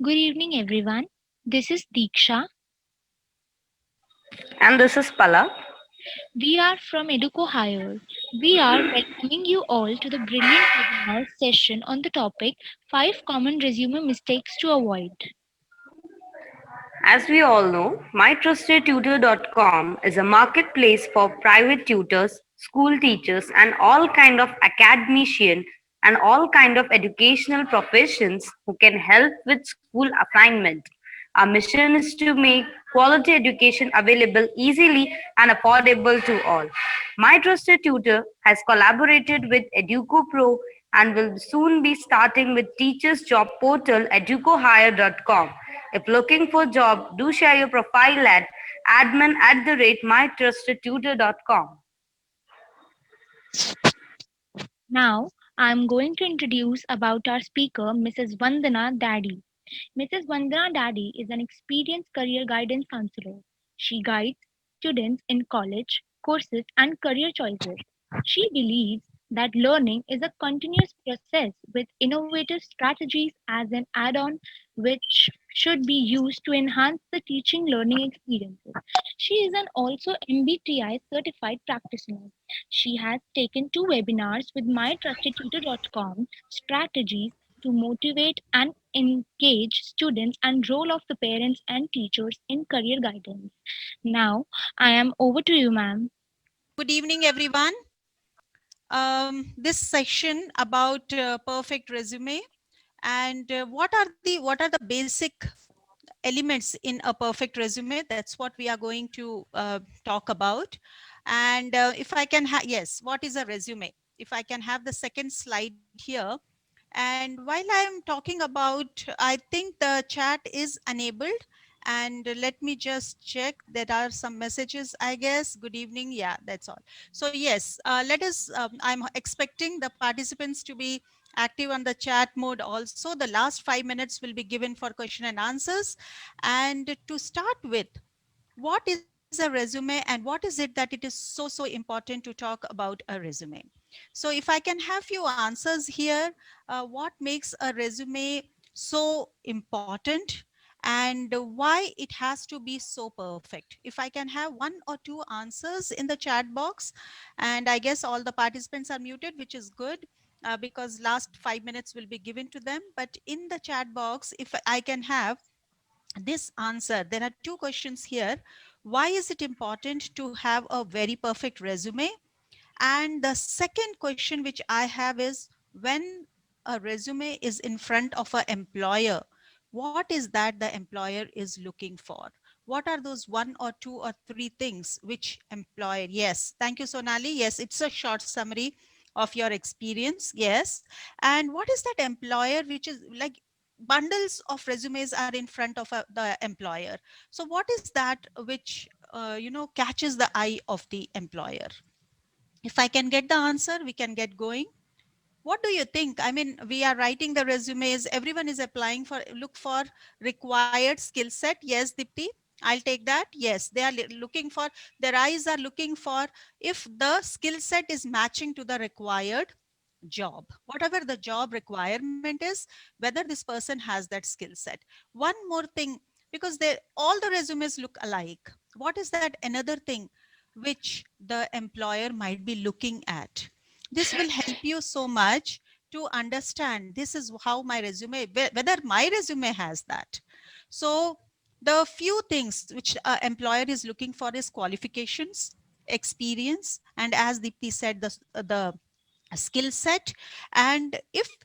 Good evening, everyone. This is Deeksha. And this is Pala. We are from Educo Higher. We are welcoming you all to the brilliant webinar session on the topic 5 Common Resume Mistakes to Avoid. As we all know, mytrustedtutor.com is a marketplace for private tutors, school teachers, and all kind of academician and all kind of educational professions who can help with school assignment. Our mission is to make quality education available easily and affordable to all. My Trusted Tutor has collaborated with Educo Pro and will soon be starting with teachers job portal educohire.com. If looking for job, do share your profile at admin@mytrustedtutor.com. Now, I am going to introduce about our speaker, Mrs. Vandana Daddy. Mrs. Vandana Daddy is an experienced career guidance counselor. She guides students in college, courses, and career choices. She believes that learning is a continuous process with innovative strategies as an add on, which should be used to enhance the teaching learning experiences. She is an also MBTI certified practitioner. She has taken 2 webinars with mytrustedtutor.com strategies to motivate and engage students and role of the parents and teachers in career guidance. Now, I am over to you, ma'am. Good evening, everyone. This section about perfect resume and what are the basic elements in a perfect resume. That's what we are going to talk about. And if I can have, yes, what is a resume? If I can have the second slide here. And while I'm talking about, I think the chat is enabled. And let me just check. There are some messages, I guess. Good evening. Yeah, that's all. So yes, let us. I'm expecting the participants to be active on the chat mode also. The last 5 minutes will be given for question and answers. And to start with, what is a resume and what is it that it is so important to talk about a resume? So if I can have few answers here, what makes a resume so important and why it has to be so perfect? If I can have one or two answers in the chat box. And I guess all the participants are muted, which is good. Because last 5 minutes will be given to them, but in the chat box, if I can have this answer. There are two questions here. Why is it important to have a very perfect resume? And the second question which I have is, when a resume is in front of an employer, what is that the employer is looking for? What are those one or two or three things which employer? Yes, thank you, Sonali. Yes, it's a short summary of your experience. Yes. And what is that employer which is like bundles of resumes are in front of the employer? So what is that which catches the eye of the employer? If I can get the answer, we can get going. What do you think? I mean, we are writing the resumes, everyone is applying for, look for required skill set. Yes, Dipti, I'll take that. Yes, they are looking for, their eyes are looking for if the skill set is matching to the required job, whatever the job requirement is, whether this person has that skill set. One more thing, because they all the resumes look alike, what is that another thing which the employer might be looking at? This will help you so much to understand this is how my resume, whether my resume has that. So the few things which employer is looking for is qualifications, experience, and as Deepti said, the skill set, and if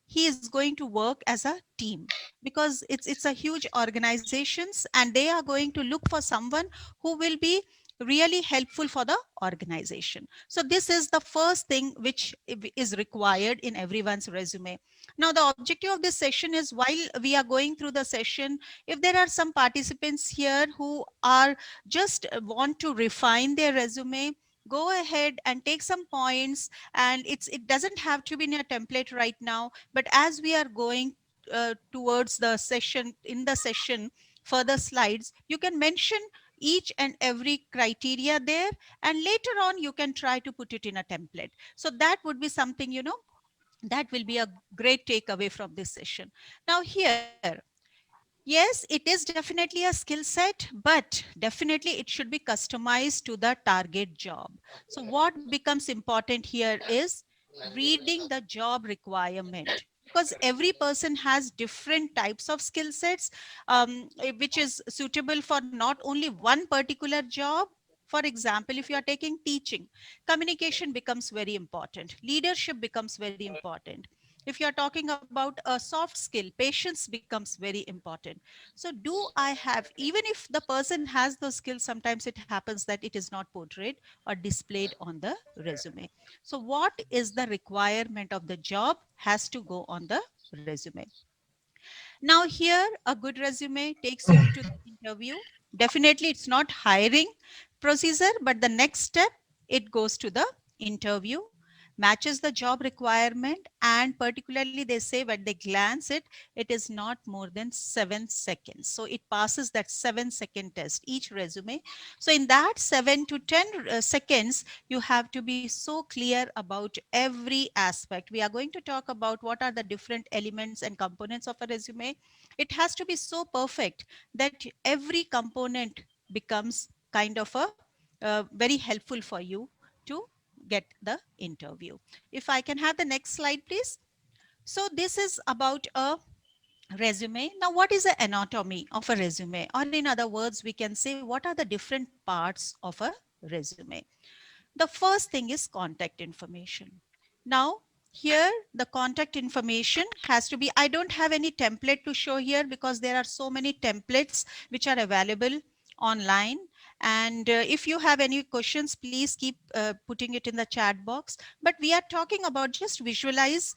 he is going to work as a team, because it's a huge organizations and they are going to look for someone who will be really helpful for the organization. So this is the first thing which is required in everyone's resume. Now the objective of this session is, while we are going through the session, if there are some participants here who are just want to refine their resume, go ahead and take some points. And it doesn't have to be in a template right now, but as we are going towards the session, in the session further slides, you can mention each and every criteria there, and later on you can try to put it in a template. So that would be something, that will be a great takeaway from this session. Now here, Yes, it is definitely a skill set, but definitely it should be customized to the target job. So, what becomes important here is reading the job requirement, because every person has different types of skill sets, which is suitable for not only one particular job. For example, if you are taking teaching, communication becomes very important, leadership becomes very important. If you are talking about a soft skill, patience becomes very important. So do I have, even if the person has those skills, sometimes it happens that it is not portrayed or displayed on the resume. So what is the requirement of the job has to go on the resume. Now here a good resume takes you to the interview. Definitely it's not hiring procedure, but the next step, it goes to the interview, matches the job requirement, and particularly they say when they glance it, it is not more than 7 seconds. So it passes that 7-second test, each resume. So in that 7 to 10 seconds, you have to be so clear about every aspect. We are going to talk about what are the different elements and components of a resume. It has to be so perfect that every component becomes kind of a very helpful for you to get the interview. If I can have the next slide, please. So this is about a resume. Now, what is the anatomy of a resume? Or in other words, we can say what are the different parts of a resume? The first thing is contact information. Now, here the contact information has to be, I don't have any template to show here because there are so many templates which are available online. And if you have any questions, please keep putting it in the chat box. But we are talking about just visualize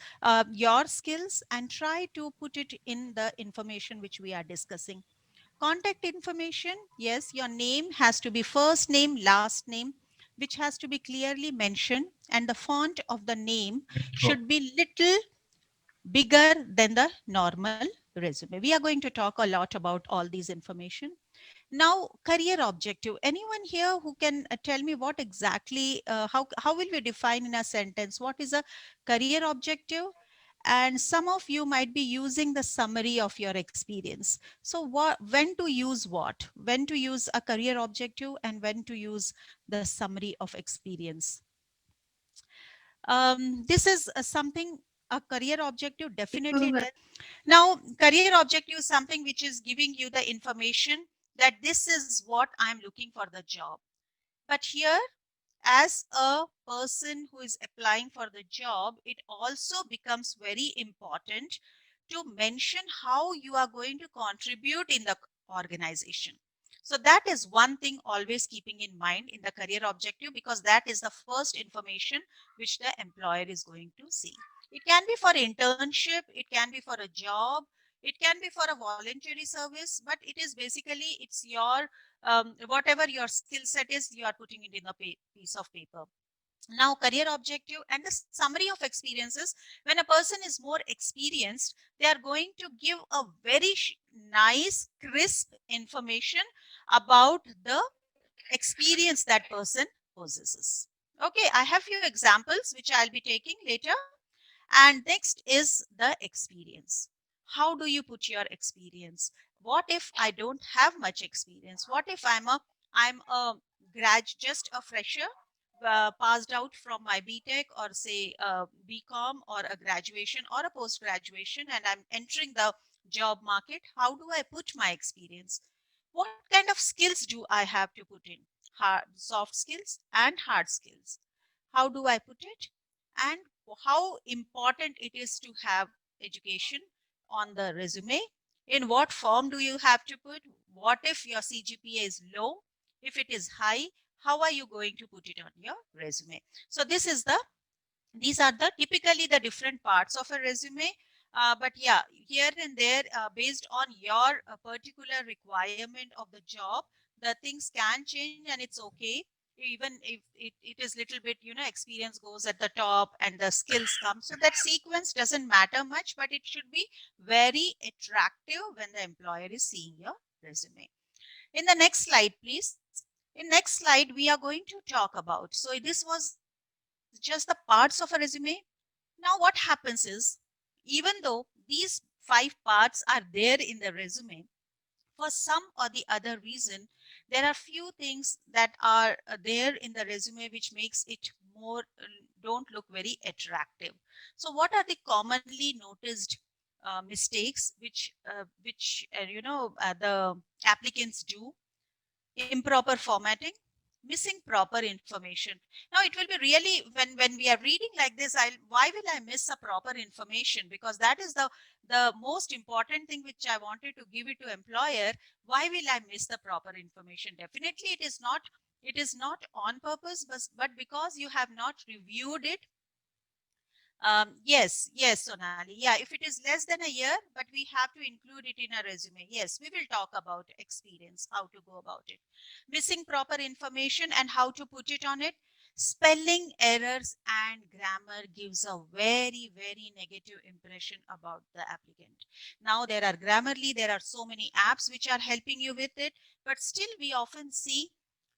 your skills and try to put it in the information which we are discussing. Contact information, yes, your name has to be first name, last name, which has to be clearly mentioned, and the font of the name should be little bigger than the normal resume. We are going to talk a lot about all these information. Now, career objective. Anyone here who can tell me what exactly, how will we define in a sentence? What is a career objective? And some of you might be using the summary of your experience. So what, when to use what? When to use a career objective and when to use the summary of experience? This is something, a career objective, definitely it does. Now, career objective is something which is giving you the information that this is what I'm looking for the job. But here, as a person who is applying for the job, it also becomes very important to mention how you are going to contribute in the organization. So that is one thing always keeping in mind in the career objective, because that is the first information which the employer is going to see. It can be for internship, it can be for a job, it can be for a voluntary service, but it is basically, it's your whatever your skill set is, you are putting it in a piece of paper. Now, career objective and the summary of experiences. When a person is more experienced, they are going to give a very nice, crisp information about the experience that person possesses. Okay, I have few examples which I'll be taking later. And next is the experience. How do you put your experience? What if I don't have much experience? What if I'm a just a fresher, passed out from my BTech or say BCom or a graduation or a post graduation, and I'm entering the job market? How do I put my experience? What kind of skills do I have to put in? Soft skills and hard skills. How do I put it? And how important it is to have education on the resume. In what form do you have to put? What if your CGPA is low? If it is high, how are you going to put it on your resume? So these are the typically the different parts of a resume. But yeah, here and there, based on your particular requirement of the job, the things can change, and it's okay. Even if it is little bit, experience goes at the top and the skills come. So that sequence doesn't matter much, but it should be very attractive when the employer is seeing your resume. In the next slide, please. In next slide, we are going to talk about. So this was just the parts of a resume. Now, what happens is, even though these 5 parts are there in the resume, for some or the other reason, there are few things that are there in the resume which makes it more don't look very attractive. So what are the commonly noticed mistakes which the applicants do? Improper formatting, missing proper information. Now it will be really, when we are reading like this, why will I miss a proper information? Because that is the most important thing which I wanted to give it to employer. Why will I miss the proper information? Definitely it is not on purpose, but because you have not reviewed it. Yes, Sonali. Yeah, if it is less than a year, but we have to include it in a resume. Yes, we will talk about experience, how to go about it. Missing proper information and how to put it on it. Spelling errors and grammar gives a very, very negative impression about the applicant. Now, there are Grammarly, there are so many apps which are helping you with it, but still we often see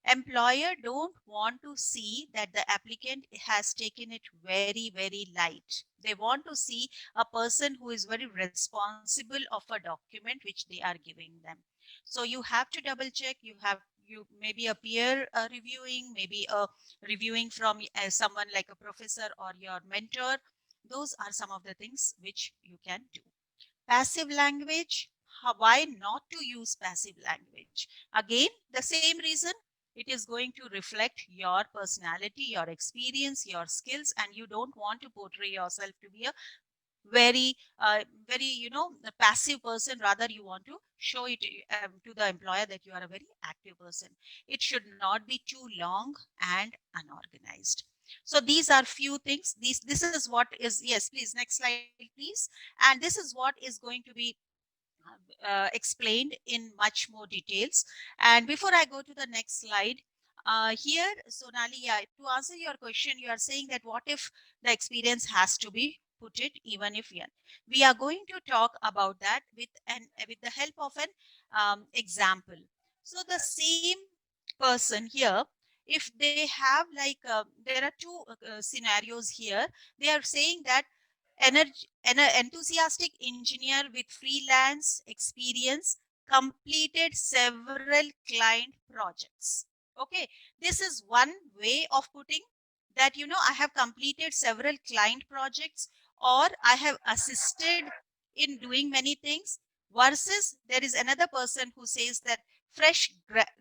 employer don't want to see that the applicant has taken it very, very light. They want to see a person who is very responsible of a document which they are giving them. So you have to double check. You maybe a peer reviewing, maybe a reviewing from someone like a professor or your mentor. Those are some of the things which you can do. Passive language, why not to use passive language? Again, the same reason. It is going to reflect your personality, your experience, your skills, and you don't want to portray yourself to be a very a passive person. Rather, you want to show it to the employer that you are a very active person. It should not be too long and unorganized. So these are few things. This is what is, yes, please, next slide, please. And this is what is going to be explained in much more details. And before I go to the next slide, here, Sonali, yeah, to answer your question, you are saying that what if the experience has to be put it even if young. We are going to talk about that with the help of an example. So the same person here, if they have like there are two scenarios here. They are saying that an enthusiastic engineer with freelance experience completed several client projects. Okay, this is one way of putting that, I have completed several client projects, or I have assisted in doing many things, versus there is another person who says that fresh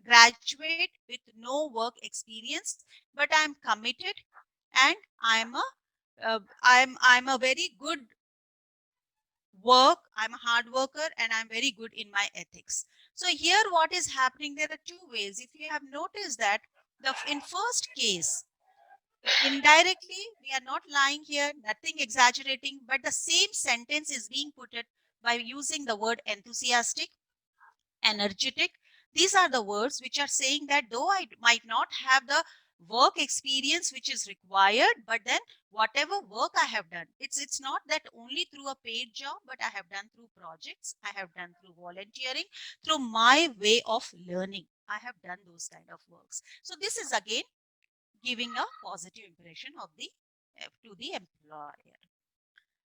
graduate with no work experience, but I am committed, and I am a I'm a very good work. I'm a hard worker, and I'm very good in my ethics. So here what is happening, there are two ways. If you have noticed that in first case, indirectly, we are not lying here, nothing exaggerating, but the same sentence is being put it by using the word enthusiastic, energetic. These are the words which are saying that though I might not have the work experience which is required, but then whatever work I have done, it's not that only through a paid job, but I have done through projects, I have done through volunteering, through my way of learning. I have done those kind of works. So this is again giving a positive impression of the to the employer.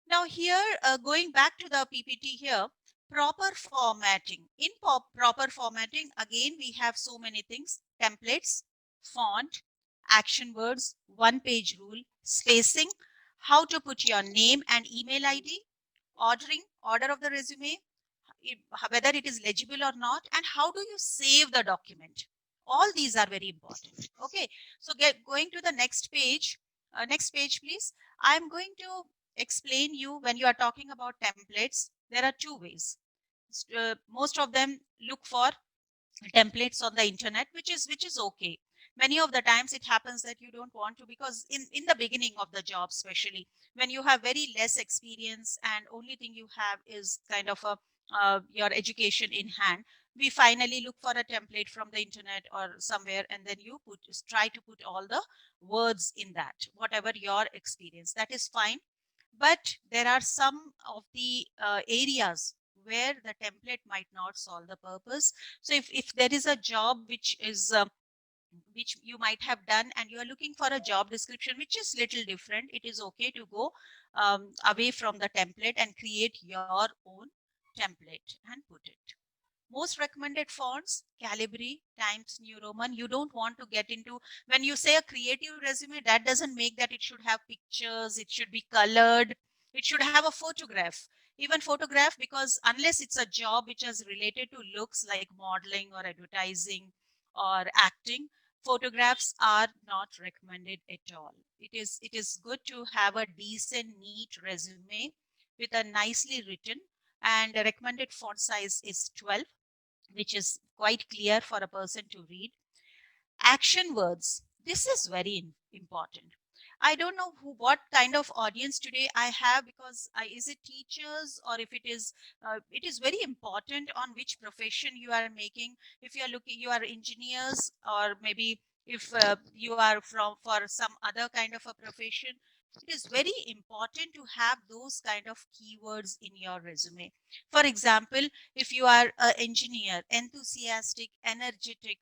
Now here, going back to the PPT here, proper formatting. In proper formatting, again, we have so many things: templates, font, action words, one page rule, spacing, how to put your name and email ID, order of the resume, whether it is legible or not, and how do you save the document. All these are very important. Okay, so going to the next page, please. I'm going to explain you, when you are talking about templates, there are two ways. Most of them look for templates on the internet, which is okay. Many of the times it happens that you don't want to, because in the beginning of the job, especially when you have very less experience and only thing you have is kind of a your education in hand, we finally look for a template from the internet or somewhere, and then you try to put all the words in that, whatever your experience, that is fine. But there are some of the areas where the template might not solve the purpose. So if there is a job which you might have done, and you are looking for a job description which is little different, it is okay to go away from the template and create your own template and put it. Most recommended fonts, Calibri, Times New Roman. You don't want to get into, when you say a creative resume, that doesn't make that it should have pictures, it should be colored, it should have a photograph. Even photograph, because unless it's a job which is related to looks like modeling or advertising or acting, photographs are not recommended at all. It is good to have a decent, neat resume with a nicely written, and the recommended font size is 12, which is quite clear for a person to read. Action words. This is very important. I don't know what kind of audience today I have, because is it teachers, or if it is very important on which profession you are making. If you are looking, you are engineers, or maybe if you are from for some other kind of a profession, it is very important to have those kind of keywords in your resume. For example, if you are an engineer, enthusiastic, energetic,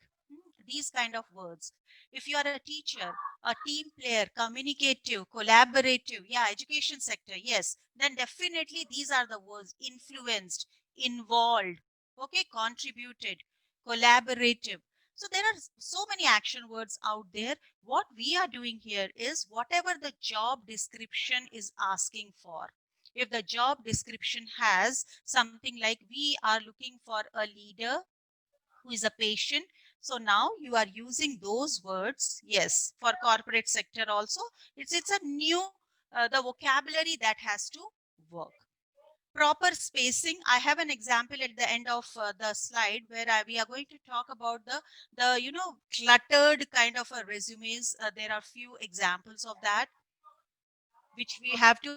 these kind of words. If you are a teacher, a team player, communicative, collaborative, yeah, education sector, yes, then definitely these are the words: influenced, involved, okay, contributed, collaborative. So there are so many action words out there. What we are doing here is whatever the job description is asking for. If the job description has something like, we are looking for a leader who is a patient, so now you are using those words. Yes, for corporate sector also, it's a new the vocabulary that has to work. Proper spacing. I have an example at the end of the slide where we are going to talk about the cluttered kind of a resumes. There are few examples of that which we have to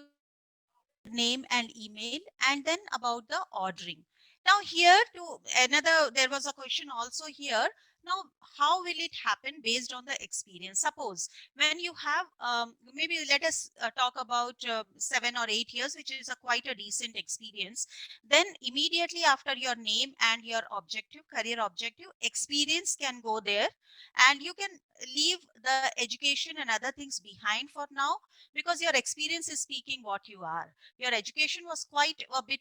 include: name and email, and then about the ordering. Now here to another, there was a question also here. Now, how will it happen based on the experience? Suppose when you have maybe let us talk about 7 or 8 years, which is a quite a decent experience. Then immediately after your name and your objective, career objective, experience can go there, and you can leave the education and other things behind for now, because your experience is speaking what you are. Your education was quite a bit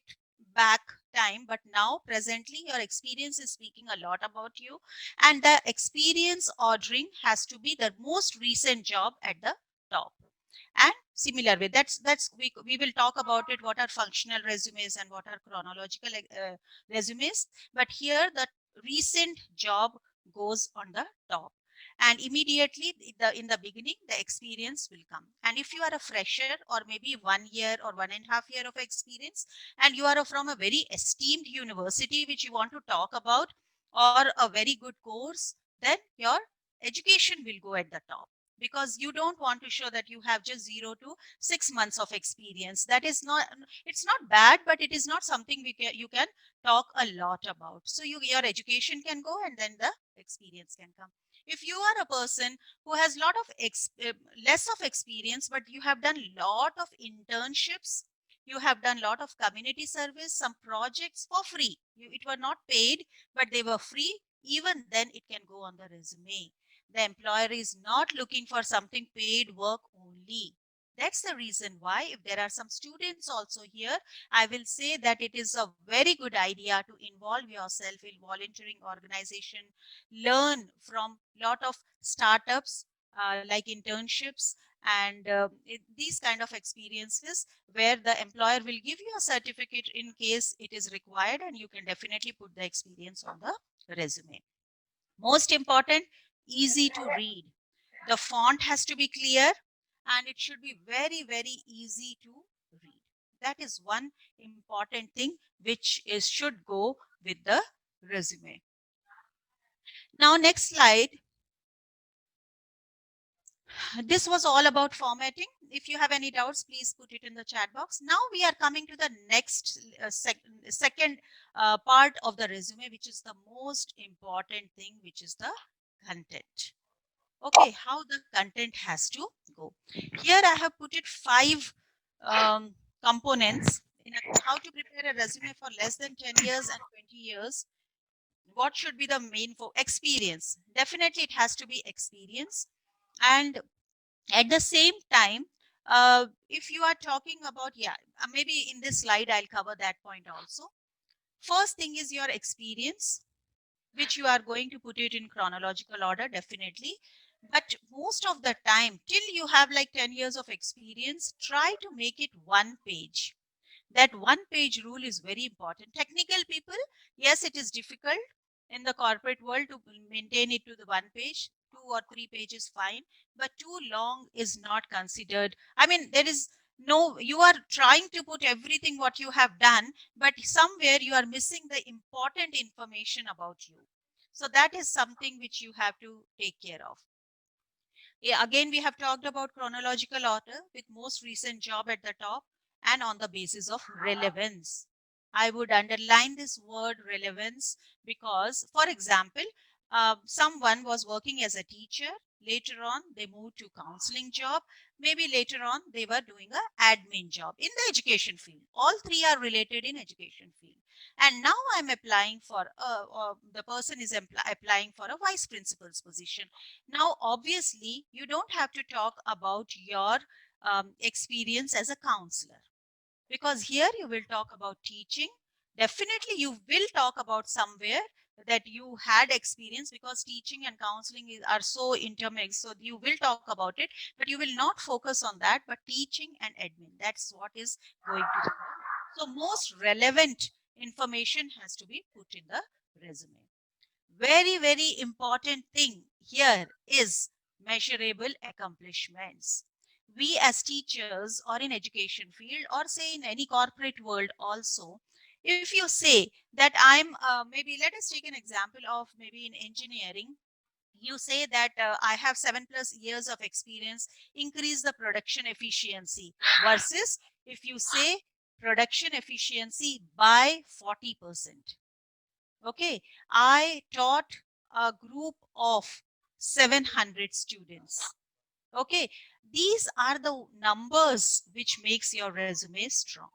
back time, but now presently your experience is speaking a lot about you, and the experience ordering has to be the most recent job at the top. And similar way, we will talk about it, what are functional resumes and what are chronological resumes. But here the recent job goes on the top, and immediately in the beginning the experience will come. And if you are a fresher, or maybe 1 year or 1.5 year of experience, and you are from a very esteemed university which you want to talk about, or a very good course, then your education will go at the top, because you don't want to show that you have just 0 to 6 months of experience. That is not, it's not bad, but it is not something you can talk a lot about. So your education can go, and then the experience can come. If you are a person who has lot of less of experience, but you have done lot of internships, you have done lot of community service, some projects for free, it were not paid, but they were free, even then it can go on the resume. The employer is not looking for something paid work only. That's the reason why, if there are some students also here, I will say that it is a very good idea to involve yourself in volunteering organization, learn from lot of startups, like internships, and these kind of experiences, where the employer will give you a certificate in case it is required, and you can definitely put the experience on the resume. Most important, easy to read. The font has to be clear, and it should be very, very easy to read. That is one important thing which should go with the resume. Now, next slide. This was all about formatting. If you have any doubts, please put it in the chat box. Now we are coming to the next second part of the resume, which is the most important thing, which is the content. Okay, how the content has to go. Here I have put it 5 components in how to prepare a resume for less than 10 years and 20 years. What should be the main for experience? Definitely it has to be experience. And at the same time, if you are talking about, yeah, maybe in this slide I'll cover that point also. First thing is your experience, which you are going to put it in chronological order, definitely. But most of the time, till you have like 10 years of experience, try to make it one page. That one page rule is very important. Technical people, yes, it is difficult in the corporate world to maintain it to the one page. 2 or 3 pages fine, but too long is not considered. I mean, there is no, you are trying to put everything what you have done, but somewhere you are missing the important information about you. So that is something which you have to take care of. Yeah, again, we have talked about chronological order with most recent job at the top and on the basis of relevance. I would underline this word relevance because, for example, someone was working as a teacher. Later on, they moved to counseling job. Maybe later on, they were doing a admin job in the education field. All three are related in education field. And now I'm applying for, the person is applying for a vice principal's position. Now, obviously, you don't have to talk about your experience as a counselor, because here you will talk about teaching. Definitely, you will talk about somewhere that you had experience, because teaching and counseling are so intermixed. So, you will talk about it, but you will not focus on that. But teaching and admin, that's what is going to be. So, most relevant information has to be put in the resume. Very, very important thing here is measurable accomplishments. We as teachers or in education field, or say in any corporate world also, if you say that I'm, maybe let us take an example of maybe in engineering, you say that I have 7+ years of experience, increase the production efficiency, versus if you say production efficiency by 40%. Okay, I taught a group of 700 students. Okay, these are the numbers which makes your resume strong.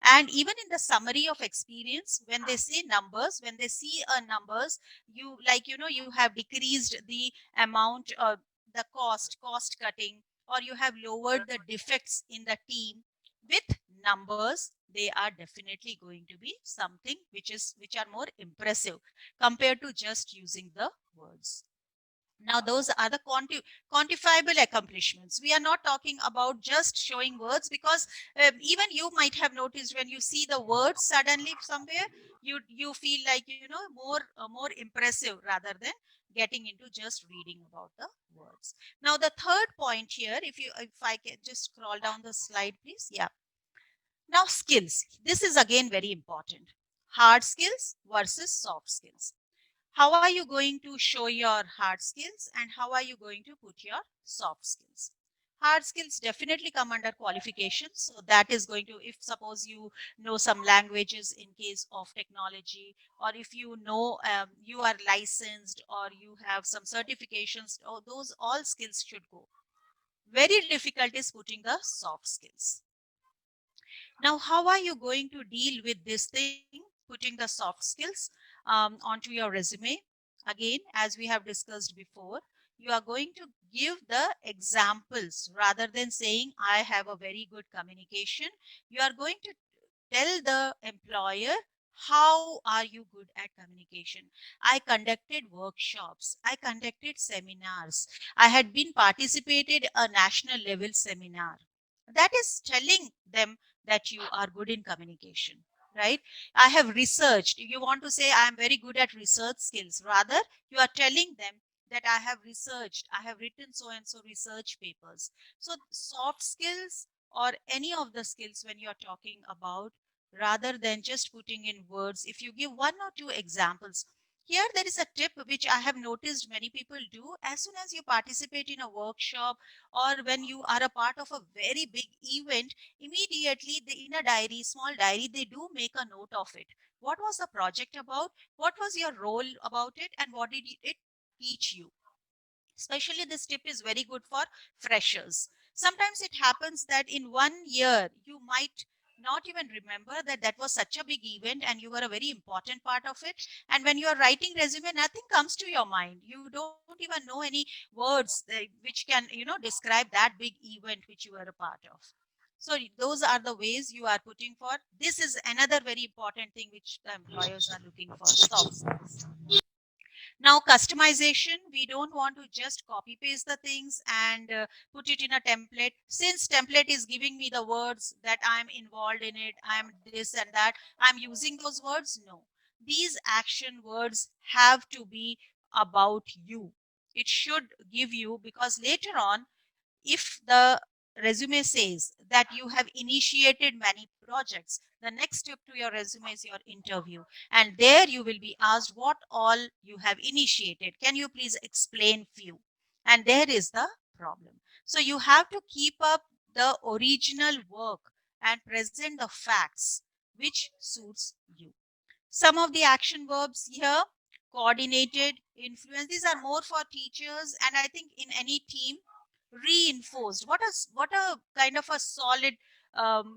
And even in the summary of experience, when they say numbers, when they see a numbers, you like, you have decreased the amount, the cost cutting, or you have lowered the defects in the team with numbers, they are definitely going to be something which are more impressive compared to just using the words. Now, those are the quantifiable accomplishments. We are not talking about just showing words, because even you might have noticed, when you see the words suddenly somewhere, you feel like, more impressive rather than getting into just reading about the words. Now, the third point here, if I can just scroll down the slide, please. Yeah. Now, skills. This is again very important. Hard skills versus soft skills. How are you going to show your hard skills, and how are you going to put your soft skills? Hard skills definitely come under qualifications. So that is going to, if suppose you know some languages in case of technology, or if you know, you are licensed, or you have some certifications, or those all skills should go. Very difficult is putting the soft skills. Now, how are you going to deal with this thing, putting the soft skills onto your resume? Again, as we have discussed before, you are going to give the examples rather than saying, I have a very good communication. You are going to tell the employer, how are you good at communication? I conducted workshops, I conducted seminars, I had been participated a national level seminar. That is telling them that you are good in communication, right? I have researched. You want to say I am very good at research skills. Rather, you are telling them that I have researched, I have written so and so research papers. So soft skills, or any of the skills when you are talking about, rather than just putting in words, if you give 1 or 2 examples. Here there is a tip which I have noticed many people do. As soon as you participate in a workshop, or when you are a part of a very big event, immediately in a diary, small diary, they do make a note of it. What was the project about? What was your role about it? And what did it teach you? Especially this tip is very good for freshers. Sometimes it happens that in 1 year, you might not even remember that that was such a big event and you were a very important part of it. And when you are writing resume, nothing comes to your mind. You don't even know any words which can, describe that big event which you were a part of. So those are the ways you are putting for. This is another very important thing which the employers are looking for, soft skills. Now, customization, we don't want to just copy paste the things and put it in a template. Since template is giving me the words that I'm involved in it, I'm this and that, I'm using those words. No, these action words have to be about you. It should give you, because later on, if the resume says that you have initiated many projects, the next step to your resume is your interview, and there you will be asked what all you have initiated. Can you please explain few? And there is the problem. So you have to keep up the original work and present the facts which suits you. Some of the action verbs here: coordinated, influence. These are more for teachers, and I think in any team. Reinforced. What a kind of a solid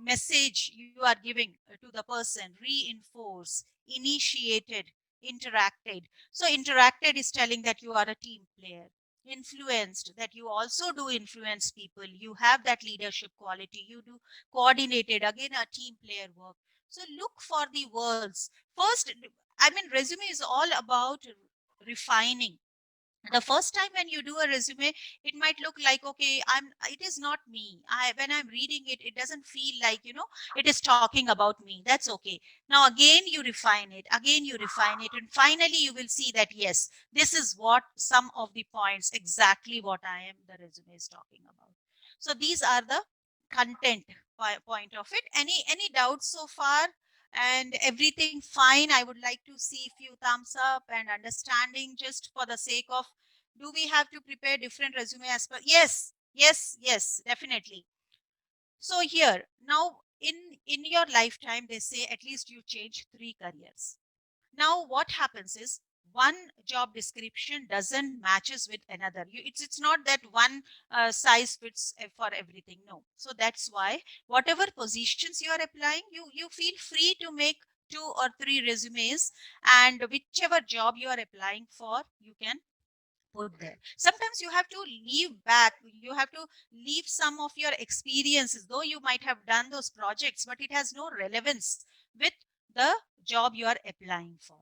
message you are giving to the person. Reinforce, initiated, interacted. So interacted is telling that you are a team player. Influenced, that you also do influence people, you have that leadership quality. You do coordinated, again a team player work. So look for the words first. I mean, resume is all about refining. The first time when you do a resume, it might look like, okay, it is not me. When I'm reading it, it doesn't feel like, it is talking about me. That's okay. Now again you refine it, again you refine it, and finally you will see that yes, this is what some of the points, exactly what I am the resume is talking about. So these are the content point of it. Any doubts so far? And everything fine? I would like to see few thumbs up and understanding, just for the sake of, do we have to prepare different resume as per? Yes, yes, yes, definitely. So here now, in your lifetime, they say at least you change 3 careers. Now what happens is, one job description doesn't matches with another. It's not that one size fits for everything. No. So that's why whatever positions you are applying, you feel free to make 2 or 3 resumes, and whichever job you are applying for, you can put there. Sometimes you have to leave back, you have to leave some of your experiences, though you might have done those projects, but it has no relevance with the job you are applying for.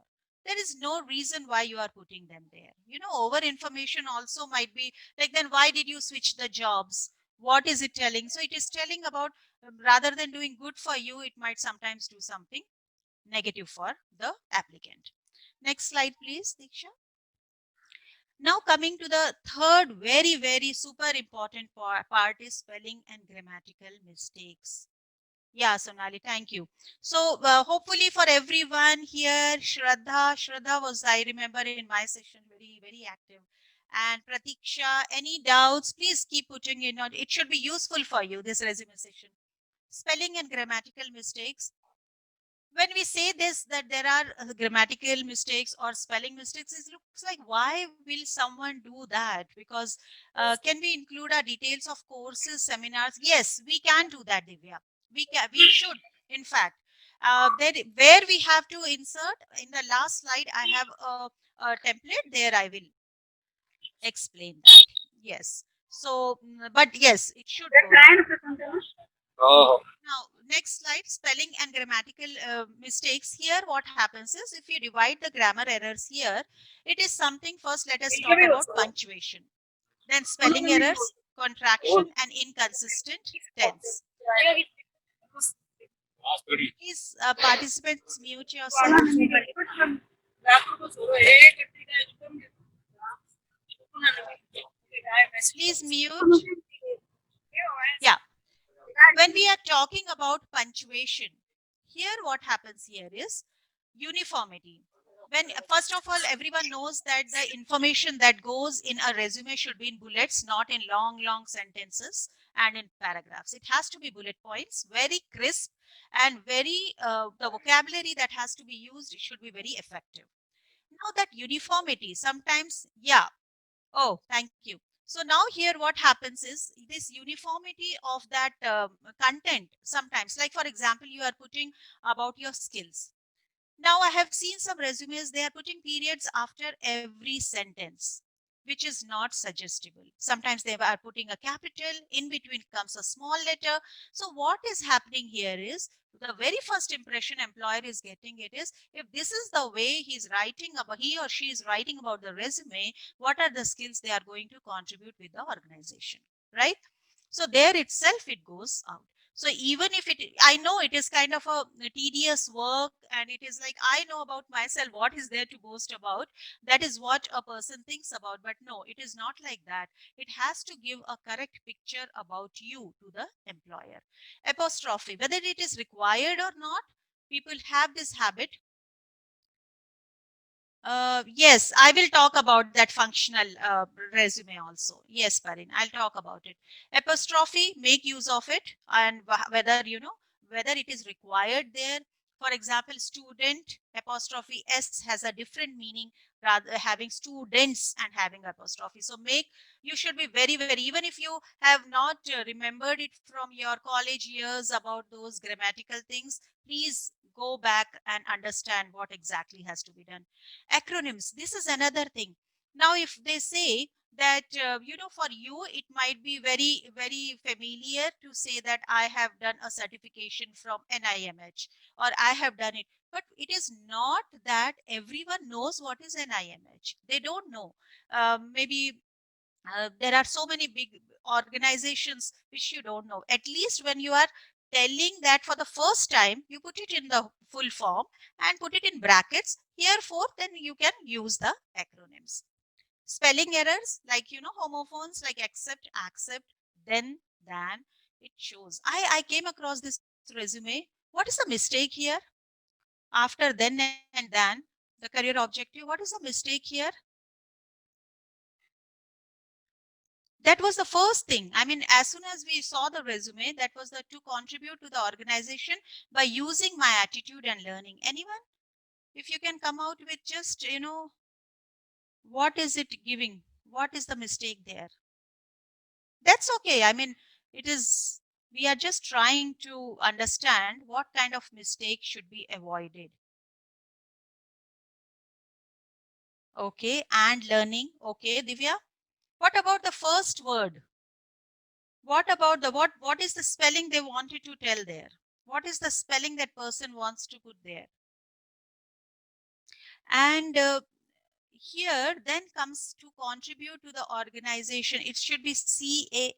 There is no reason why you are putting them there. Over information also might be like, then why did you switch the jobs? What is it telling? So it is telling about, rather than doing good for you, it might sometimes do something negative for the applicant. Next slide, please, Diksha. Now coming to the third very, very super important part is spelling and grammatical mistakes. Yeah, Sonali, thank you. So hopefully for everyone here, Shraddha was, I remember in my session, very, very active. And Pratiksha, any doubts, please keep putting in on. It should be useful for you, this resume session. Spelling and grammatical mistakes. When we say this, that there are grammatical mistakes or spelling mistakes, it looks like, why will someone do that? Because can we include our details of courses, seminars? Yes, we can do that, Divya. We should, in fact. There, where we have to insert, in the last slide I have a template there, I will explain that. Yes. So but yes, it should go there. Now, next slide, spelling and grammatical mistakes. Here, what happens is, if you divide the grammar errors here, it is something. First, let us talk about punctuation, then spelling errors, contraction, and inconsistent tense. Please, participants, mute yourself. Please mute. Yeah. When we are talking about punctuation, here what happens here is uniformity. When, first of all, everyone knows that the information that goes in a resume should be in bullets, not in long, long sentences and in paragraphs. It has to be bullet points, very crisp, and very, the vocabulary that has to be used should be very effective. Now that uniformity, sometimes, yeah, oh, thank you. So now here what happens is, this uniformity of that content, sometimes, like for example, you are putting about your skills. Now I have seen some resumes, they are putting periods after every sentence. which is not suggestible. Sometimes they are putting a capital, in between comes a small letter. So what is happening here is the very first impression employer is getting it is, if this is the way he's writing about, he or she is writing about the resume, what are the skills they are going to contribute with the organization, right? So there itself it goes out. So even if it, I know it is kind of a tedious work, and it is like, I know about myself, what is there to boast about? That is what a person thinks about. But no, it is not like that. It has to give a correct picture about you to the employer. Apostrophe, whether it is required or not, people have this habit. Yes, I will talk about that functional resume also. Yes, Parin, I'll talk about it. Apostrophe, make use of it, and whether whether it is required there. For example, student apostrophe s has a different meaning, rather having students and having apostrophe. So make, you should be very very, even if you have not remembered it from your college years about those grammatical things, please go back and understand what exactly has to be done. Acronyms, this is another thing. Now if they say that for you it might be very very familiar to say that I have done a certification from NIMH, or I have done it, but it is not that everyone knows what is NIMH. They don't know. Maybe there are so many big organizations which you don't know. At least when you are telling that for the first time, you put it in the full form and put it in brackets. Herefore, then you can use the acronyms. Spelling errors like homophones like accept, accept, then, than, it shows. I came across this resume. What is the mistake here? After then and than, the career objective, what is the mistake here? That was the first thing. I mean, as soon as we saw the resume, that was the to contribute to the organization by using my attitude and learning. Anyone, if you can come out with just what is it giving, what is the mistake there? That's okay. I mean, it is, we are just trying to understand what kind of mistake should be avoided. Okay, and learning. Okay, Divya, what about the first word? What about the, what is the spelling they wanted to tell there? What is the spelling that person wants to put there? And here then comes to contribute to the organization. It should be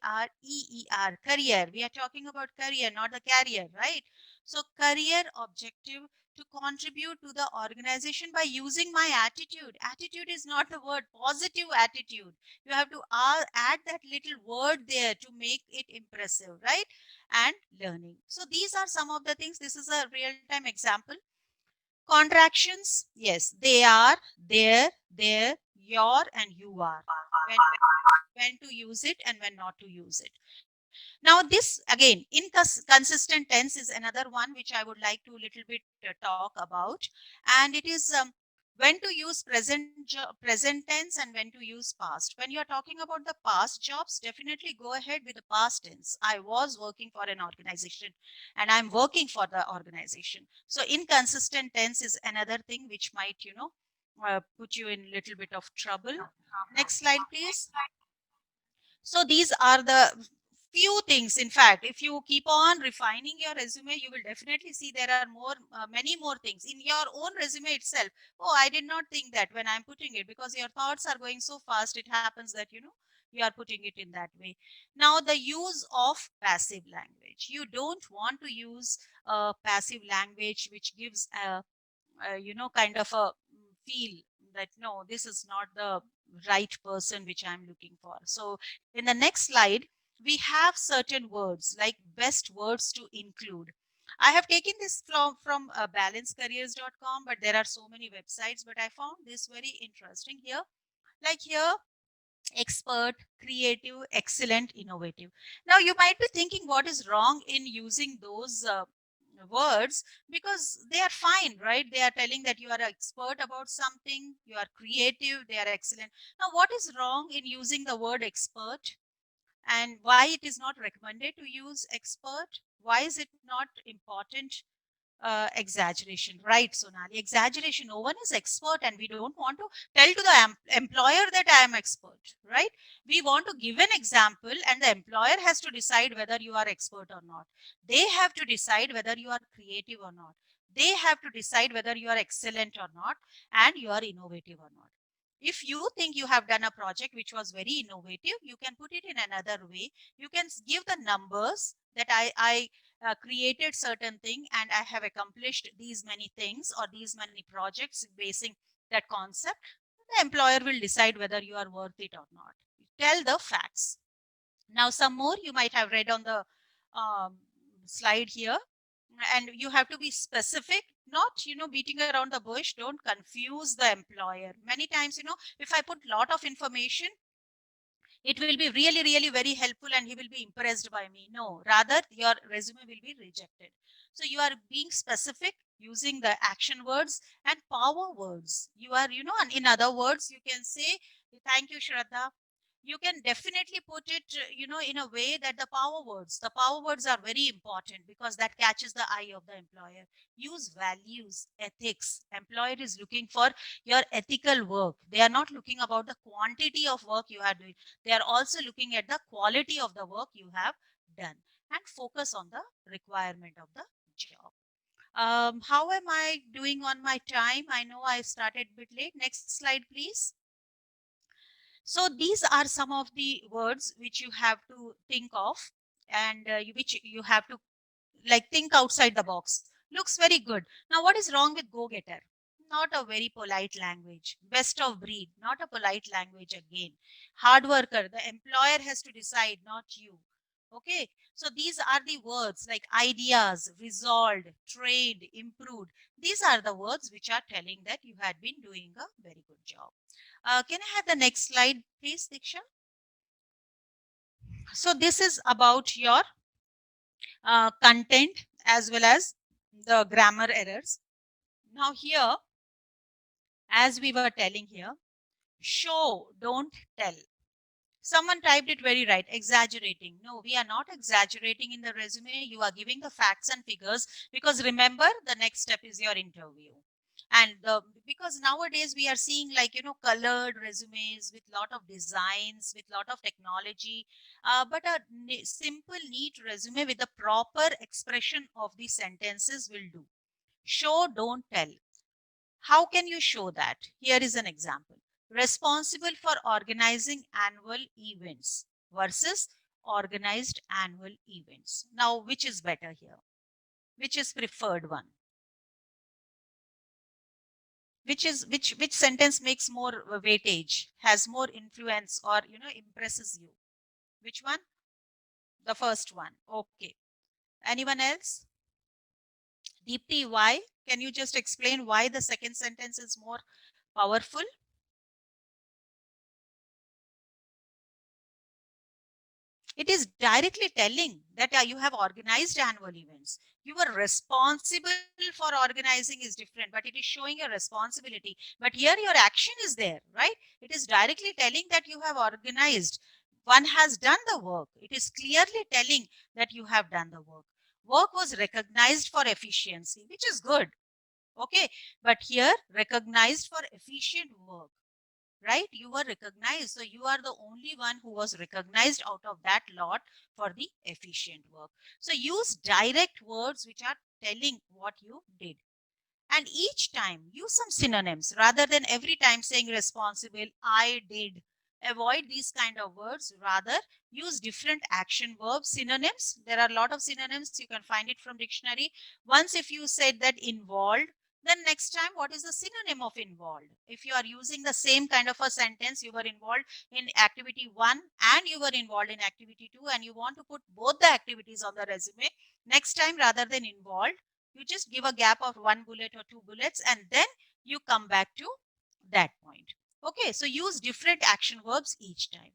CAREER, career. We are talking about career, not the carrier, right? So career objective, to contribute to the organization by using my attitude. Attitude is not the word, positive attitude. You have to add that little word there to make it impressive, right? And learning. So these are some of the things. This is a real time example. Contractions, yes, they are, there, your, and you are. When to use it and when not to use it. Now, this again, inconsistent tense is another one which I would like to little bit talk about, and it is when to use present tense and when to use past. When you are talking about the past jobs, definitely go ahead with the past tense. I was working for an organization and I'm working for the organization. So inconsistent tense is another thing which might put you in little bit of trouble. Next slide, please. So these are the few things. In fact, if you keep on refining your resume, you will definitely see there are many more things in your own resume itself. Oh, I did not think that when I'm putting it, because your thoughts are going so fast, it happens that you are putting it in that way. Now, the use of passive language. You don't want to use passive language which gives kind of a feel that no, this is not the right person which I'm looking for. So in the next slide, we have certain words like best words to include. I have taken this from balancecareers.com, but there are so many websites, but I found this very interesting here. Like here, expert, creative, excellent, innovative. Now you might be thinking, what is wrong in using those words? Because they are fine, right? They are telling that you are an expert about something, you are creative, they are excellent. Now what is wrong in using the word expert, and why it is not recommended to use expert? Why is it not important? Exaggeration, right, Sonali? Exaggeration. No one is expert, and we don't want to tell to the employer that I am expert, right? We want to give an example, and the employer has to decide whether you are expert or not. They have to decide whether you are creative or not. They have to decide whether you are excellent or not, and you are innovative or not. If you think you have done a project which was very innovative, you can put it in another way. You can give the numbers that I created certain thing and I have accomplished these many things or these many projects basing that concept. The employer will decide whether you are worth it or not. Tell the facts. Now, some more you might have read on the um, slide here, and you have to be specific, not beating around the bush. Don't confuse the employer. Many times, if I put lot of information, it will be really, really very helpful and he will be impressed by me. No, rather your resume will be rejected. So you are being specific using the action words and power words. You are, and in other words, you can say, thank you, Shraddha. You can definitely put it, in a way that the power words are very important because that catches the eye of the employer. Use values, ethics. Employer is looking for your ethical work. They are not looking about the quantity of work you are doing. They are also looking at the quality of the work you have done, and focus on the requirement of the job. How am I doing on my time? I know I started a bit late. Next slide, please. So these are some of the words which you have to think of, and which you have to like think outside the box. Looks very good. Now, what is wrong with go getter? Not a very polite language. Best of breed, not a polite language again. Hard worker, the employer has to decide, not you. Okay, so these are the words like ideas, resolved, trained, improved. These are the words which are telling that you had been doing a very good job. Can I have the next slide, please, Diksha? So this is about your content as well as the grammar errors. Now here, as we were telling here, show, don't tell. Someone typed it very right, exaggerating. No, we are not exaggerating in the resume. You are giving the facts and figures because remember, the next step is your interview. And because nowadays we are seeing like, colored resumes with lot of designs, with lot of technology, but a simple, neat resume with the proper expression of the sentences will do. Show, don't tell. How can you show that? Here is an example. Responsible for organizing annual events versus organized annual events. Now, which is better here? Which is preferred one? Which sentence makes more weightage, has more influence, or impresses you? Which one? The first one. Okay. Anyone else? Deepti, why? Can you just explain why the second sentence is more powerful? It is directly telling that you have organized annual events. You were responsible for organizing is different, but it is showing your responsibility. But here your action is there, right? It is directly telling that you have organized. One has done the work. It is clearly telling that you have done the work. Work was recognized for efficiency, which is good. Okay. But here recognized for efficient work, right? You were recognized. So you are the only one who was recognized out of that lot for the efficient work. So use direct words which are telling what you did. And each time use some synonyms rather than every time saying responsible, I did. Avoid these kind of words. Rather use different action verbs, synonyms. There are a lot of synonyms. You can find it from dictionary. Once if you said that involved, then next time what is the synonym of involved? If you are using the same kind of a sentence, you were involved in activity 1 and you were involved in activity 2 and you want to put both the activities on the resume, next time rather than involved, you just give a gap of 1 bullet or 2 bullets and then you come back to that point. Okay, so use different action verbs each time.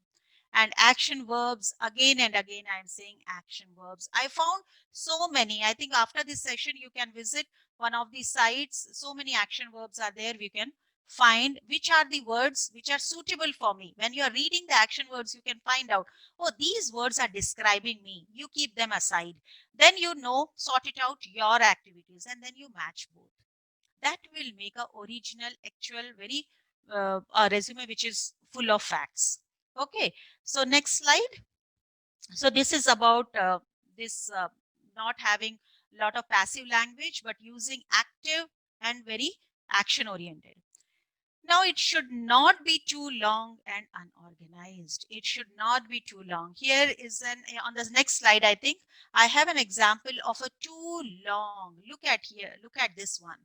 And action verbs, again and again I am saying action verbs. I found so many. I think after this session you can visit one of these sites. So many action verbs are there. We can find which are the words which are suitable for me. When you are reading the action words, you can find out, oh, these words are describing me. You keep them aside. Then you know, sort it out your activities, and then you match both. That will make a original, actual, very a resume which is full of facts. Okay. So next slide. So this is about this not having a lot of passive language, but using active and very action oriented. Now, it should not be too long and unorganized. It should not be too long. Here is on the next slide, I think I have an example of a too long. Look at here, look at this one.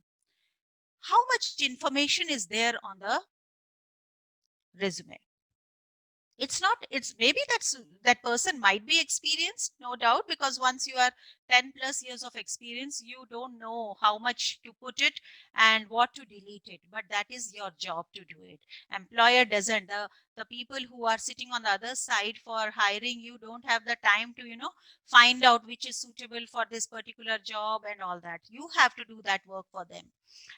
How much information is there on the resume? It's not, it's maybe that person might be experienced, no doubt, because once you are 10 plus years of experience, you don't know how much to put it and what to delete it, but that is your job to do it. Employer doesn't. The people who are sitting on the other side for hiring you don't have the time to, find out which is suitable for this particular job and all that. You have to do that work for them,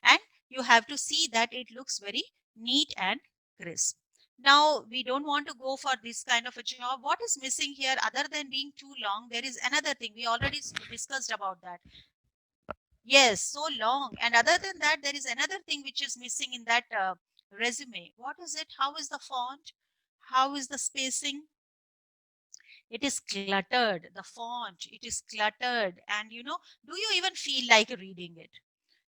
and you have to see that it looks very neat and crisp. Now, we don't want to go for this kind of a job. What is missing here other than being too long? There is another thing. We already discussed about that. Yes, so long. And other than that, there is another thing which is missing in that resume. What is it? How is the font? How is the spacing? It is cluttered. The font, it is cluttered. And do you even feel like reading it?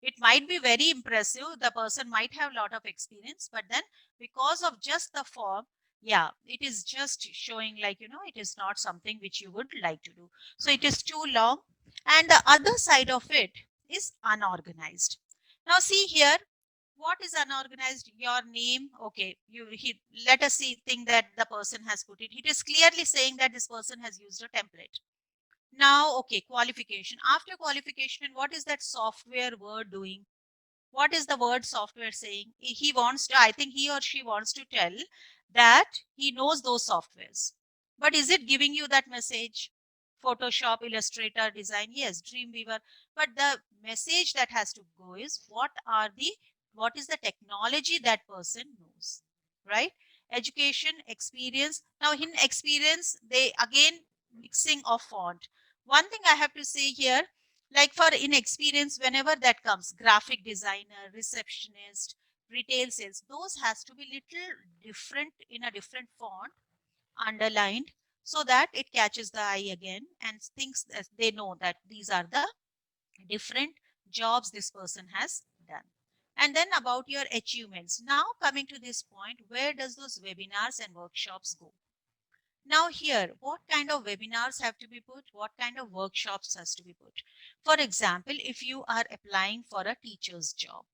It might be very impressive. The person might have a lot of experience, but then because of just the form, yeah, it is just showing like, it is not something which you would like to do. So it is too long. And the other side of it is unorganized. Now see here, what is unorganized? Your name. Okay, let us see, think that the person has put it. It is clearly saying that this person has used a template. Now, okay, qualification. After qualification, what is that software word doing? What is the word software saying? He wants to, I think he or she wants to tell that he knows those softwares. But is it giving you that message? Photoshop, Illustrator, Design, yes, Dreamweaver. But the message that has to go is what is the technology that person knows, right? Education, experience. Now in experience, they again mixing of font. One thing I have to say here, like for inexperience, whenever that comes, graphic designer, receptionist, retail sales, those has to be little different in a different font, underlined, so that it catches the eye again and thinks that they know that these are the different jobs this person has done. And then about your achievements. Now coming to this point, where does those webinars and workshops go? Now here, what kind of webinars have to be put? What kind of workshops has to be put? For example, if you are applying for a teacher's job,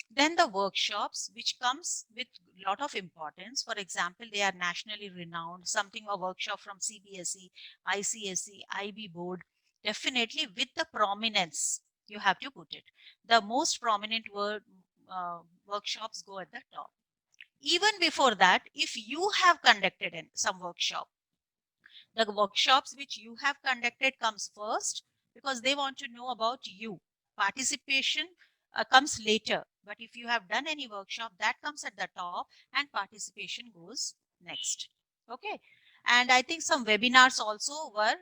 then the workshops which comes with lot of importance, for example, they are nationally renowned, something a workshop from CBSE, ICSE, IB board, definitely with the prominence, you have to put it. The most prominent workshops go at the top. Even before that, if you have conducted some workshop, the workshops which you have conducted comes first, because they want to know about you. Participation comes later, but if you have done any workshop, that comes at the top and participation goes next. Okay. And I think some webinars also were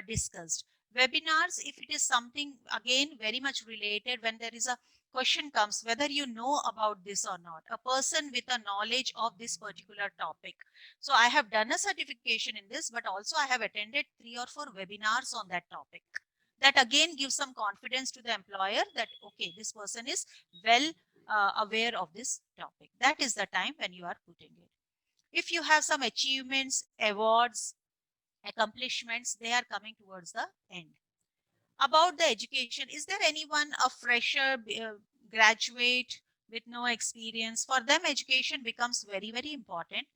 discussed. Webinars, if it is something again very much related, when there is a question comes whether you know about this or not, a person with a knowledge of this particular topic. So I have done a certification in this, but also I have attended 3 or 4 webinars on that topic. That again gives some confidence to the employer that, okay, this person is well aware of this topic. That is the time when you are putting it. If you have some achievements, awards, accomplishments, they are coming towards the end. About the education, is there anyone, a fresher, graduate with no experience? For them, education becomes very, very important.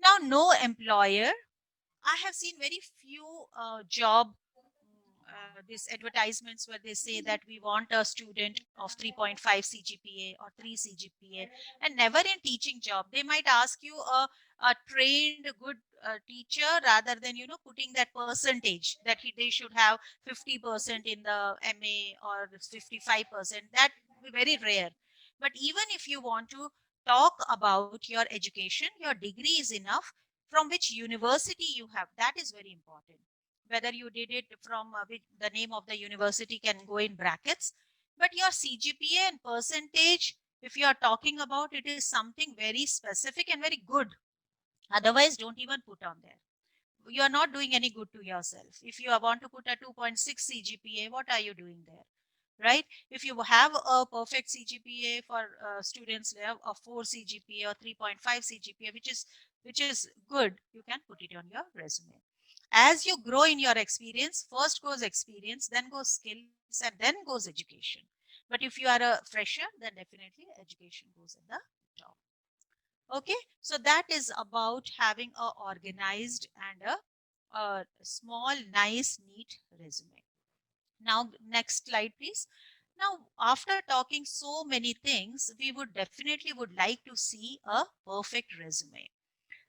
Now, no employer. I have seen very few job these advertisements where they say that we want a student of 3.5 CGPA or 3 CGPA, and never in teaching job. They might ask you a trained good teacher, rather than putting that percentage that they should have 50% in the MA or 55%. That will be very rare. But even if you want to talk about your education, your degree is enough. From which university you have, that is very important. Whether you did it from the name of the university can go in brackets, but your CGPA and percentage, if you are talking about, it is something very specific and very good. Otherwise, don't even put on there. You are not doing any good to yourself. If you want to put a 2.6 CGPA, what are you doing there? Right? If you have a perfect CGPA for students, have a 4 CGPA or 3.5 CGPA, which is good, you can put it on your resume. As you grow in your experience, first goes experience, then goes skills, and then goes education. But if you are a fresher, then definitely education goes at the top. Okay, so that is about having a organized and a small, nice, neat resume. Now, next slide, please. Now, after talking so many things, we would definitely would like to see a perfect resume.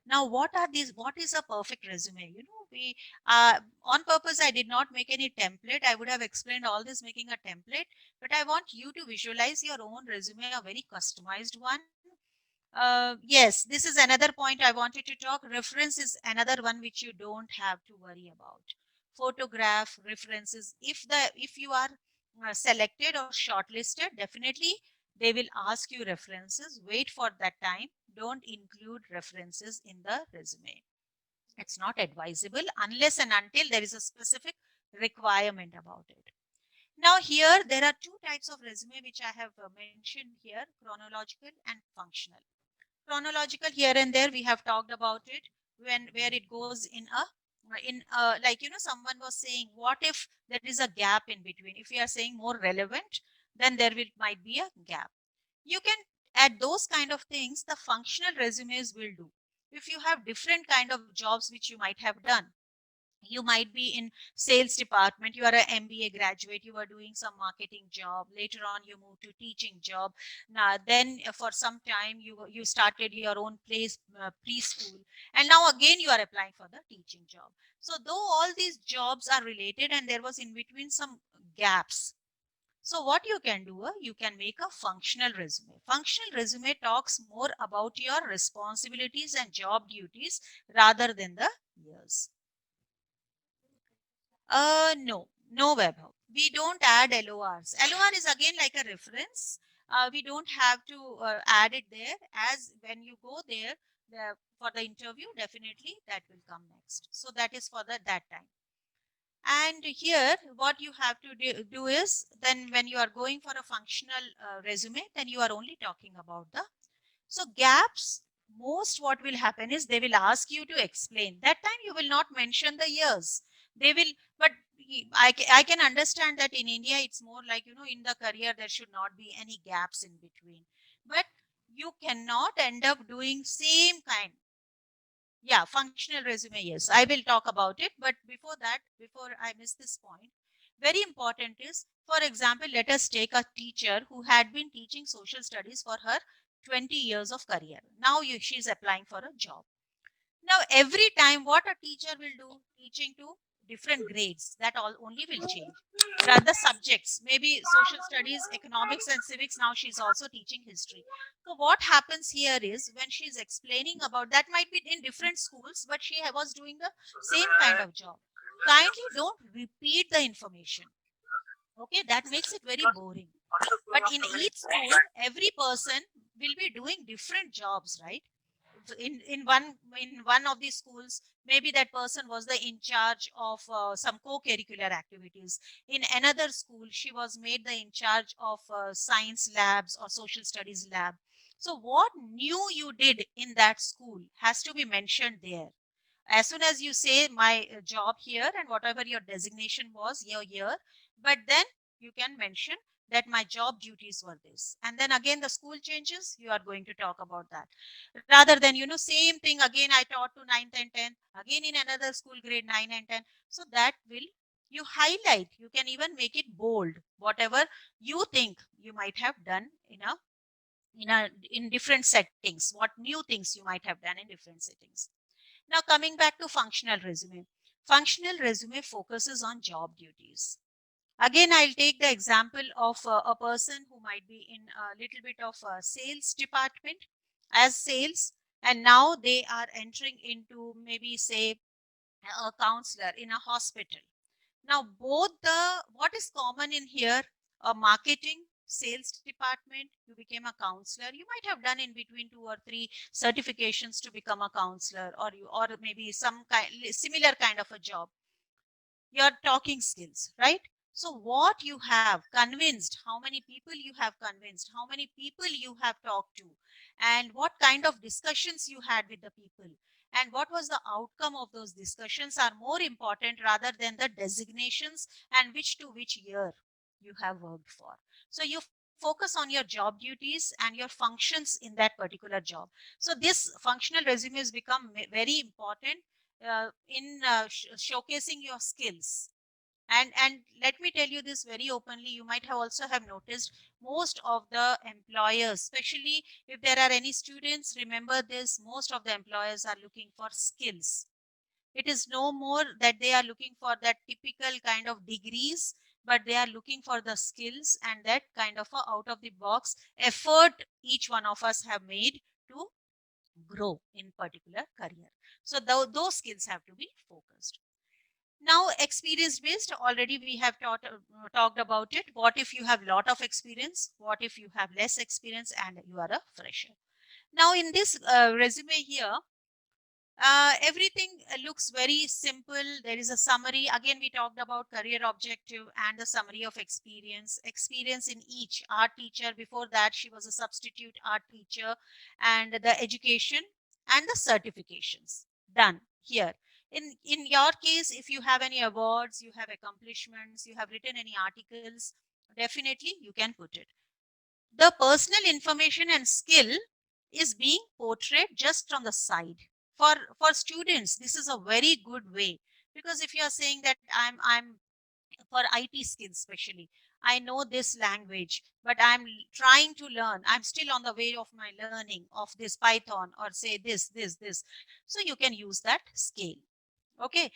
Now, what are these? What is a perfect resume? We on purpose, I did not make any template. I would have explained all this making a template, but I want you to visualize your own resume, a very customized one. Yes, this is another point I wanted to talk. Reference is another one which you don't have to worry about. Photograph references. If you are selected or shortlisted, definitely they will ask you references. Wait for that time. Don't include references in the resume. It's not advisable unless and until there is a specific requirement about it. Now here there are two types of resume which I have mentioned here: chronological and functional. Chronological, here and there we have talked about it, when where it goes in like, someone was saying, what if there is a gap in between? If we are saying more relevant, then there will might be a gap. You can add those kind of things. The functional resumes will do. If you have different kind of jobs which you might have done, you might be in sales department, you are an MBA graduate, you are doing some marketing job, later on you move to teaching job. Now then, for some time you started your own place, preschool, and now again you are applying for the teaching job. So though all these jobs are related and there was in between some gaps, so what you can do, you can make a functional resume. Functional resume talks more about your responsibilities and job duties rather than the years. No, Webhook. We don't add LORs. LOR is again like a reference. We don't have to add it there, as when you go there for the interview, definitely that will come next. So that is for that time. And here, what you have to do is, then when you are going for a functional resume, then you are only talking about the, so gaps. Most what will happen is they will ask you to explain. That time you will not mention the years. They will, but I can understand that in India it's more like, in the career there should not be any gaps in between. But you cannot end up doing same kind. Yeah, functional resume, yes. I will talk about it. But before that, before I miss this point, very important is, for example, let us take a teacher who had been teaching social studies for her 20 years of career. Now she is applying for a job. Now, every time what a teacher will do, teaching to different grades, that all only will change. Rather subjects, maybe social studies, economics and civics, now she's also teaching history. So what happens here is, when she's explaining about, that might be in different schools, but she was doing the same kind of job. Kindly don't repeat the information. Okay, that makes it very boring. But in each school, every person will be doing different jobs, right? In one of these schools, maybe that person was the in charge of some co-curricular activities. In another school, she was made the in charge of science labs or social studies lab. So what new you did in that school has to be mentioned there. As soon as you say my job here and whatever your designation was your year, but then you can mention that my job duties were this, and then again the school changes, you are going to talk about that, rather than, same thing again, I taught to 9th and 10th, again in another school grade 9 and 10. So that will, you highlight, you can even make it bold, whatever you think you might have done in different settings, what new things you might have done in different settings. Now, coming back to functional resume. Functional resume focuses on job duties. Again, I'll take the example of a person who might be in a little bit of a sales department as sales, and now they are entering into maybe say a counselor in a hospital. Now, both the what is common in here, a marketing sales department, you became a counselor. You might have done in between 2 or 3 certifications to become a counselor, or you or maybe some kind similar kind of a job. Your talking skills, right? So what you have convinced, how many people you have convinced, how many people you have talked to, and what kind of discussions you had with the people, and what was the outcome of those discussions are more important rather than the designations and which to which year you have worked for. So you focus on your job duties and your functions in that particular job. So this functional resumes become very important in showcasing your skills. And let me tell you this very openly, you might have also have noticed most of the employers, especially if there are any students, remember this, most of the employers are looking for skills. It is no more that they are looking for that typical kind of degrees, but they are looking for the skills and that kind of a out of the box effort each one of us have made to grow in particular career. So those skills have to be focused. Now, experience based, already we have talked about it. What if you have lot of experience? What if you have less experience and you are a fresher? Now, in this resume here, everything looks very simple. There is a summary. Again, we talked about career objective and the summary of experience. Experience in each art teacher. Before that, she was a substitute art teacher, and the education and the certifications done here. In your case, if you have any awards, you have accomplishments, you have written any articles, definitely you can put it. The personal information and skill is being portrayed just on the side. For students, this is a very good way, because if you are saying that I'm for IT skills especially, I know this language, but I'm trying to learn, I'm still on the way of my learning of this Python, or say this, so you can use that scale. Okay,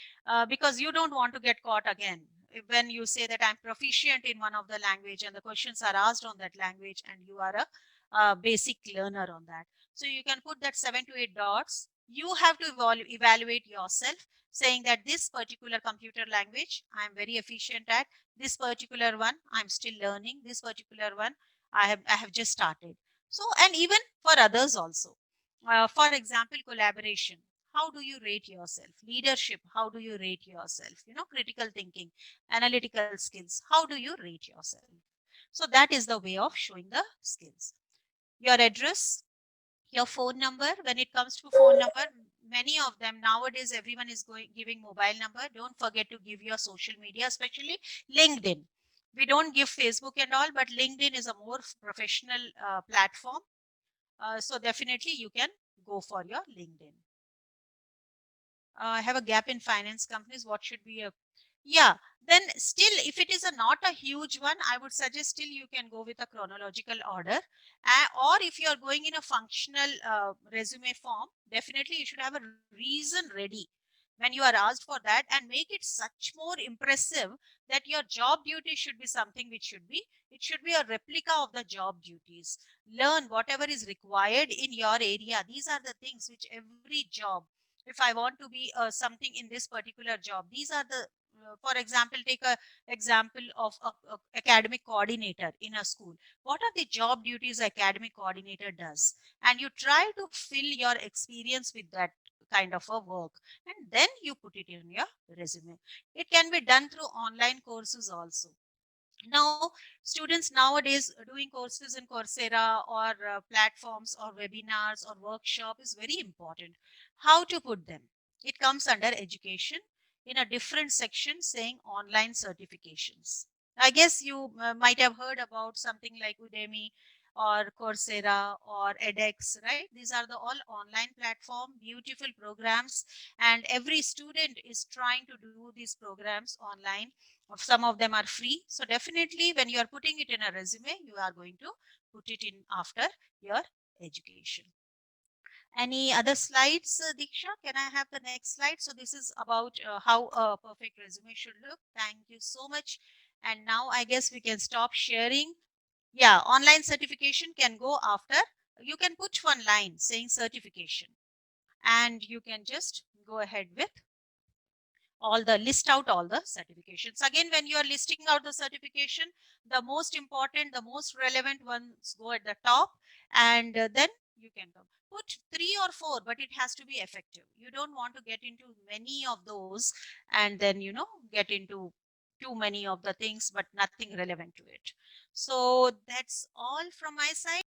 because you don't want to get caught again when you say that I'm proficient in one of the language and the questions are asked on that language and you are a basic learner on that. So you can put that 7 to 8 dots. You have to evaluate yourself, saying that this particular computer language I'm very efficient at, this particular one I'm still learning, this particular one I have just started. So, and even for others also, for example, collaboration, how do you rate yourself? Leadership, how do you rate yourself? Critical thinking, analytical skills, how do you rate yourself? So that is the way of showing the skills. Your address, your phone number. When it comes to phone number, many of them nowadays, everyone is going giving mobile number. Don't forget to give your social media, especially LinkedIn. We don't give Facebook and all, but LinkedIn is a more professional platform. So definitely you can go for your LinkedIn. I have a gap in finance companies. What should be a, yeah, then still, if it is a not a huge one, I would suggest still you can go with a chronological order. Or if you are going in a functional resume form, definitely you should have a reason ready when you are asked for that, and make it such more impressive that your job duty should be something which should be, it should be a replica of the job duties. Learn whatever is required in your area. These are the things which every job, if I want to be something in this particular job, these are the for example, take a example of a academic coordinator in a school. What are the job duties academic coordinator does? And you try to fill your experience with that kind of a work, and then you put it in your resume. It can be done through online courses also. Now, students nowadays doing courses in Coursera or platforms or webinars or workshop is very important. How to put them? It comes under education in a different section saying online certifications. I guess you might have heard about something like Udemy or Coursera or edX, right? These are the all online platform, beautiful programs, and every student is trying to do these programs online. Some of them are free. So definitely when you are putting it in a resume, you are going to put it in after your education. Any other slides, Diksha? Can I have the next slide? So this is about how a perfect resume should look. Thank you so much. And now I guess we can stop sharing. Yeah, online certification can go after. You can put one line saying certification, and you can just go ahead with all the list out all the certifications. Again, when you are listing out the certification, the most important, the most relevant ones go at the top, and then you can come put three or four, but it has to be effective. You don't want to get into many of those, and then get into too many of the things but nothing relevant to it. So that's all from my side.